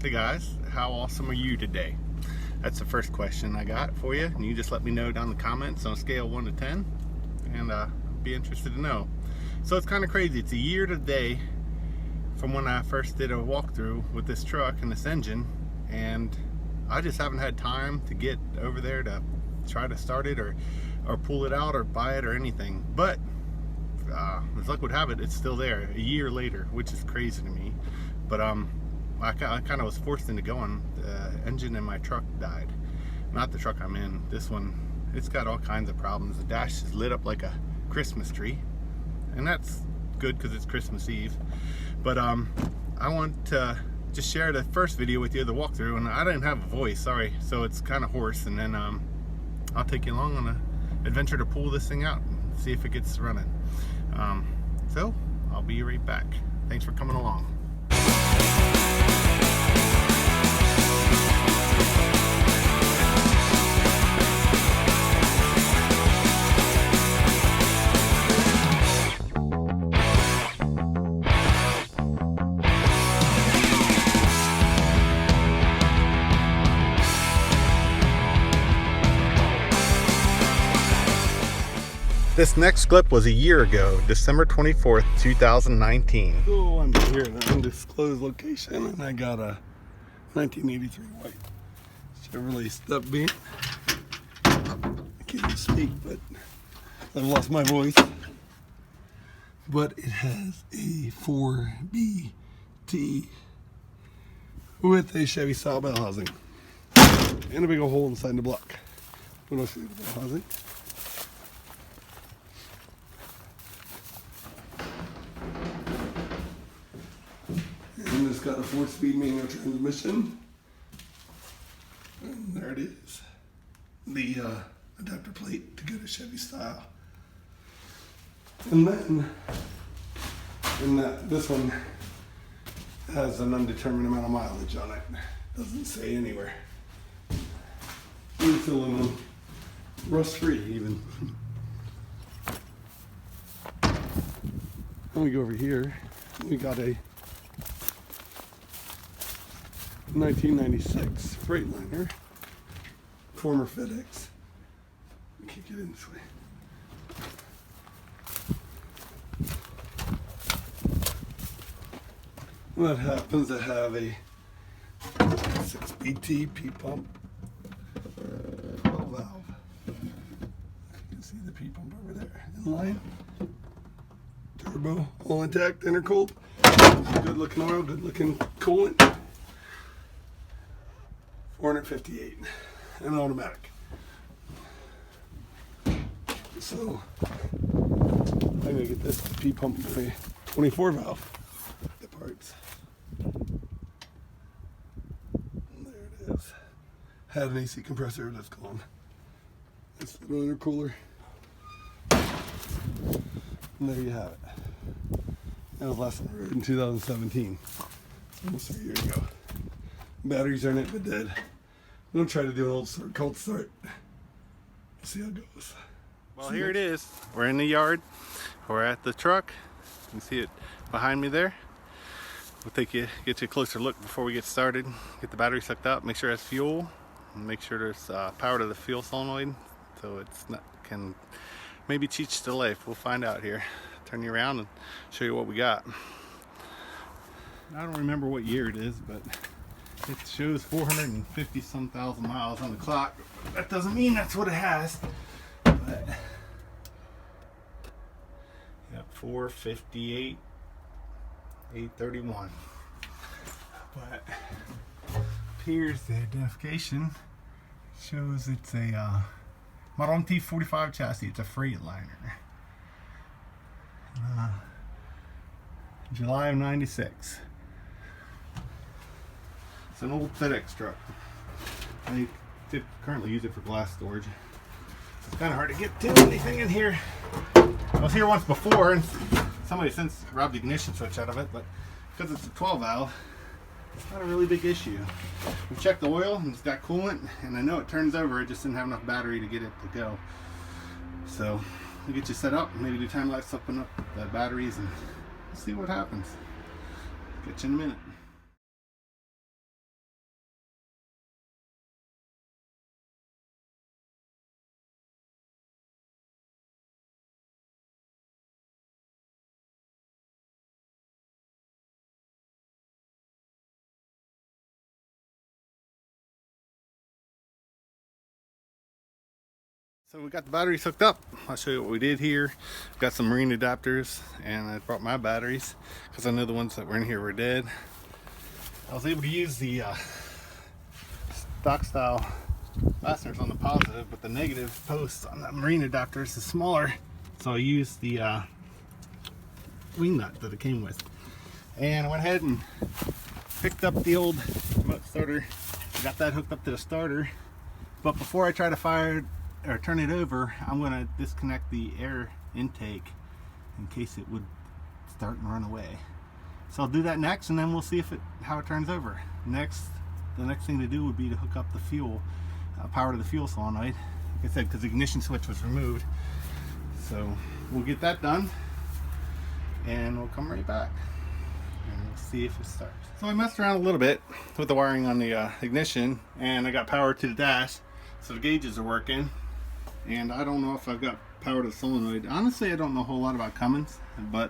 Hey guys, how awesome are you today? That's the first question I got for you, and you just let me know down in the comments on a scale of 1 to 10, and be interested to know. So it's kind of crazy. It's a year today from when I first did a walkthrough with this truck and this engine, and I just haven't had time to get over there to try to start it or pull it out or buy it or anything. But as luck would have it, it's still there a year later, which is crazy to me. But I kind of was forced into going. The engine in my truck died. Not the truck I'm in. This one, it's got all kinds of problems. The dash is lit up like a Christmas tree, and that's good because it's Christmas Eve. But I want to just share the first video with you, the walkthrough, and I didn't have a voice, sorry, so it's kind of hoarse. And then I'll take you along on an adventure to pull this thing out and see if it gets running. So I'll be right back. Thanks for coming along. This next clip was a year ago, December 24th, 2019. So I'm here in an undisclosed location, and I got a 1983 white Chevrolet step beam. I can't even speak, but I've lost my voice. But it has a 4BT with a Chevy style bell housing and a big old hole inside the block. What else is the bell housing? And it's got a 4-speed manual transmission. And there it is. The adapter plate to go to Chevy style. And then, this one has an undetermined amount of mileage on it. Doesn't say anywhere. It's aluminum. Rust free even. Let me go over here. We got a 1996 Freightliner, former FedEx. We can't get in this way. That happens to have a 6BT P pump, 12 valve. You can see the P pump over there in line. Turbo, all intact, intercooled. Good looking oil, good looking coolant. 458 and automatic. So I'm gonna get this P pump for a 24 valve. The parts. And there it is. Had an AC compressor that's gone. This little intercooler. And there you have it. That was last on the road in 2017. Almost a year ago. Batteries are in it but dead. I'm gonna try to do an old cold start. See how it goes. Well, here it is. We're in the yard. We're at the truck. You can see it behind me there. We'll get you a closer look before we get started. Get the battery sucked up. Make sure it has fuel. And make sure there's power to the fuel solenoid, so it's not can maybe teach to life. We'll find out here. Turn you around and show you what we got. I don't remember what year it is, but it shows 450 some thousand miles on the clock. That doesn't mean that's what it has. But yeah, 458, 831. But here's the identification. It shows it's a Model T45 chassis. It's a Freightliner. July of '96. It's an old FedEx truck. I currently use it for glass storage. It's kind of hard to get to anything in here. I was here once before and somebody since robbed the ignition switch out of it, but because it's a 12 valve, it's not a really big issue. We checked the oil and it's got coolant, and I know it turns over, it just didn't have enough battery to get it to go. So we'll get you set up, maybe do time lapse open up the batteries and see what happens. Catch you in a minute. So we got the batteries hooked up. I'll show you what we did here. Got some marine adapters, and I brought my batteries because I know the ones that were in here were dead. I was able to use the stock style fasteners on the positive, but the negative post on that marine adapters is smaller, so I used the wing nut that it came with. And I went ahead and picked up the old remote starter, got that hooked up to the starter. But before I try to fire or turn it over, I'm going to disconnect the air intake in case it would start and run away. So I'll do that next, and then we'll see how it turns over. The next thing to do would be to hook up the fuel, power to the fuel solenoid. Like I said, because the ignition switch was removed. So we'll get that done, and we'll come right back and we'll see if it starts. So I messed around a little bit with the wiring on the ignition, and I got power to the dash, so the gauges are working. And I don't know if I've got power to the solenoid. Honestly, I don't know a whole lot about Cummins, but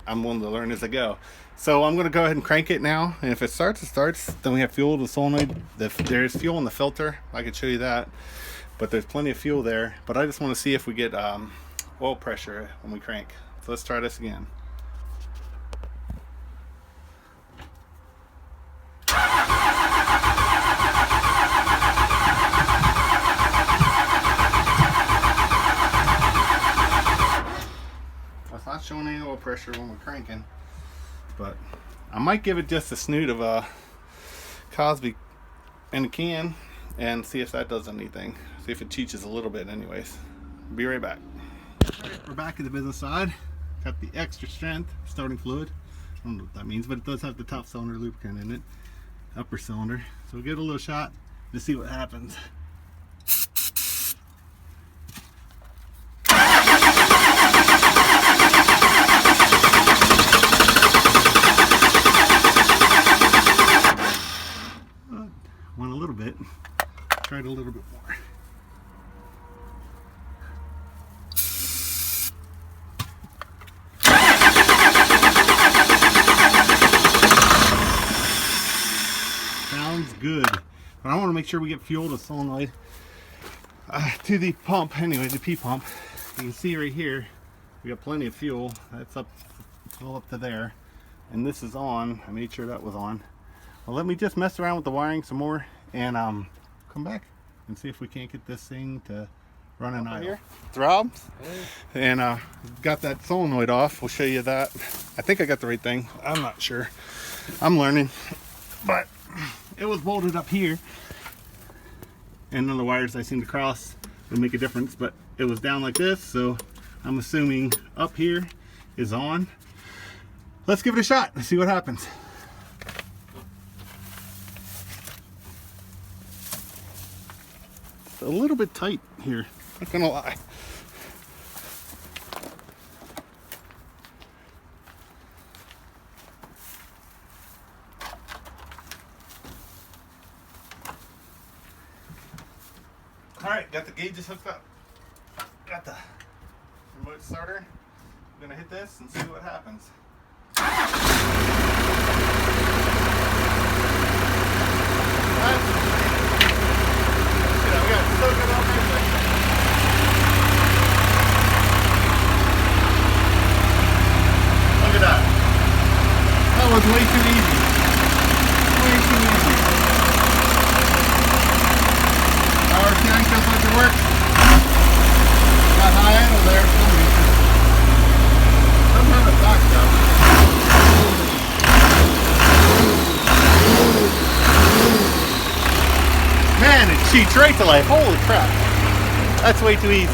I'm willing to learn as I go. So I'm going to go ahead and crank it now, and if it starts, it starts. Then we have fuel to the solenoid. There's fuel in the filter. I could show you that, but there's plenty of fuel there. But I just want to see if we get oil pressure when we crank. So let's try this again. It's not showing any oil pressure when we're cranking, but I might give it just a snoot of Cosby in a can and see if that does anything. See if it cheeches a little bit anyways. Be right back. We're back at the business side. Got the extra strength starting fluid. I don't know what that means, but it does have the top cylinder lubricant in it. Upper cylinder. So we'll give it a little shot to see what happens. Went a little bit. Tried a little bit more. Sounds good. But I want to make sure we get fuel to the solenoid, to the pump. Anyway, the P pump. You can see right here, we got plenty of fuel. That's up, all up to there. And this is on. I made sure that was on. Well, let me just mess around with the wiring some more and come back and see if we can't get this thing to run an idle. Here, it's Rob, and got that solenoid off. We'll show you that. I think I got the right thing. I'm not sure. I'm learning, but it was bolted up here, and none of the wires I seem to cross would make a difference. But it was down like this, so I'm assuming up here is on. Let's give it a shot and see what happens. A little bit tight here, not gonna lie. All right, got the gauges hooked up. Got the remote starter. I'm gonna hit this and see what happens. Look at that. That was way too easy. Way too easy. Power steering just like it works. Got high angle there for some reason. Doesn't have a stock though. Man, it cheats right to life. Holy crap. That's way too easy.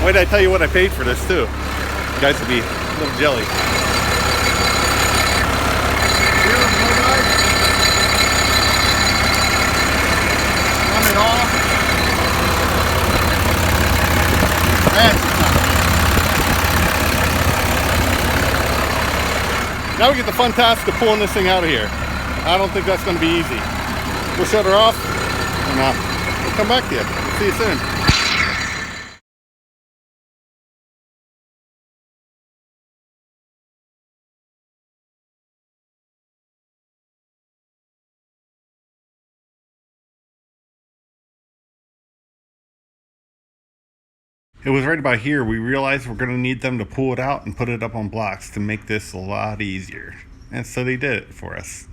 Wait, I tell you what I paid for this too. You guys would be a little jelly. Run it off. Now we get the fun task of pulling this thing out of here. I don't think that's going to be easy. We'll shut her off and we'll come back to you. See you soon. It was right about here we realized we're going to need them to pull it out and put it up on blocks to make this a lot easier. And so they did it for us.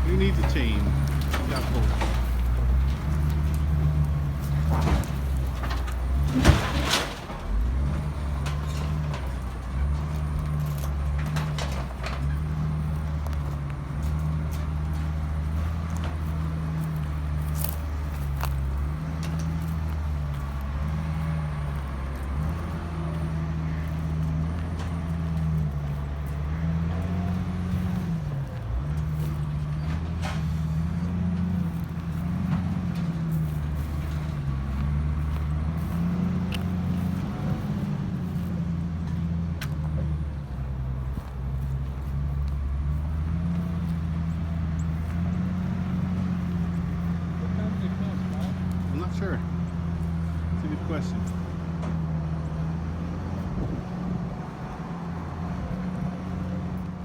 Who needs a chain? You got both. I'm not sure. It's a good question.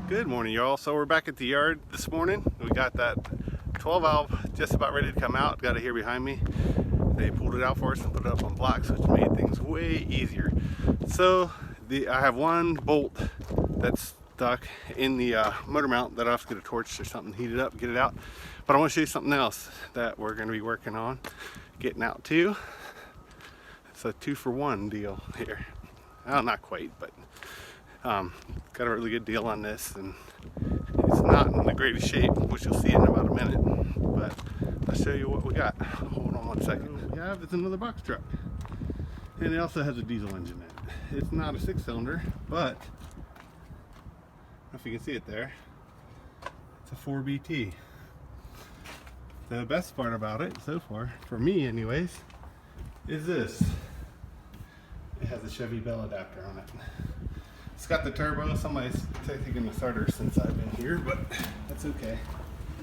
Good morning, y'all. So we're back at the yard this morning. We got that 12 valve just about ready to come out. Got it here behind me. They pulled it out for us and put it up on blocks, which made things way easier. So I have one bolt that's stuck in the motor mount that I have to get a torch or something, heat it up, get it out. But I want to show you something else that we're going to be working on getting out too. It's a 2-for-1 deal here. Well, not quite, but got a really good deal on this, and it's not in the greatest shape, which you'll see in about a minute. But I'll show you what we got. Hold on one second. What we have is another box truck, and it also has a diesel engine in it. It's not a 6-cylinder, but I don't know if you can see it there. It's a 4BT. The best part about it so far, for me anyways, is this. It has a Chevy bell adapter on it. It's got the turbo. Somebody's taking the starter since I've been here, but that's okay.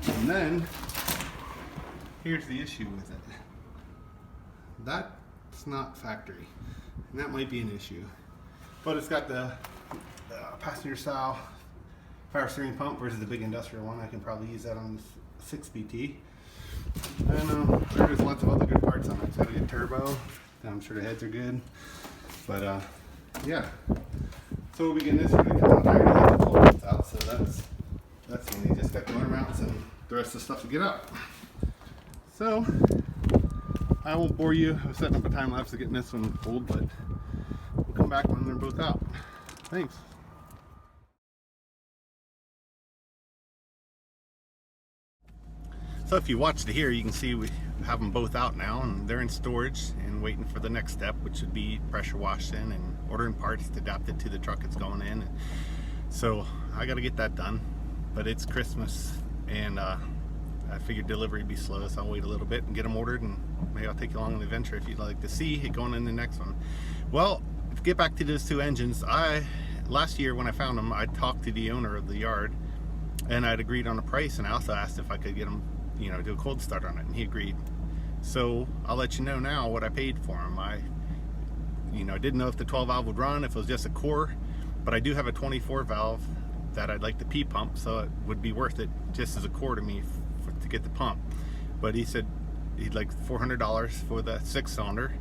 And then here's the issue with it. That's not factory, and that might be an issue. But it's got the passenger style power steering pump versus the big industrial one. I can probably use that on the 6BT. And there's lots of other good parts on it. It's got a good turbo. I'm sure the heads are good. But yeah. So we'll be getting this ready to come out. I already have the 12 volts out, so that's when they just got the motor mounts and the rest of the stuff to get out. So I won't bore you. I'm setting up a time lapse of getting this one pulled, but we'll come back when they're both out. Thanks. So if you watched it here, you can see we have them both out now, and they're in storage and waiting for the next step, which would be pressure washing and ordering parts to adapt it to the truck it's going in. So I got to get that done, but it's Christmas, and I figured delivery would be slow, so I'll wait a little bit and get them ordered, and maybe I'll take you along on the adventure if you'd like to see it going in the next one. Well, to get back to those two engines, last year when I found them, I talked to the owner of the yard, and I'd agreed on a price, and I also asked if I could get them, do a cold start on it, and he agreed. So I'll let you know now what I paid for them. I didn't know if the 12 valve would run, if it was just a core, but I do have a 24 valve that I'd like to P pump, so it would be worth it just as a core to me to get the pump. But he said he'd like $400 for the 6-cylinder,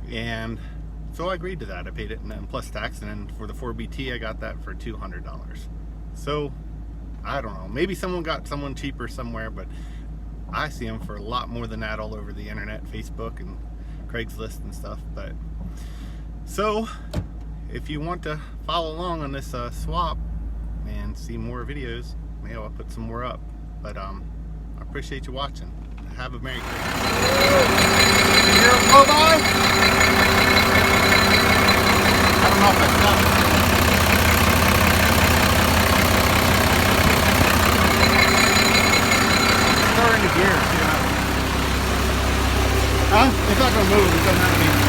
and so I agreed to that. I paid it, and then plus tax, and then for the 4BT I got that for $200. So I don't know, maybe someone got someone cheaper somewhere, but I see them for a lot more than that all over the internet, Facebook and Craigslist and stuff. But so if you want to follow along on this swap and see more videos, maybe I'll put some more up. But I appreciate you watching. Have a Merry Christmas. Hear it blow by? I don't know if I stopped. Throw in the gear. Huh? It's not gonna move. It doesn't have any.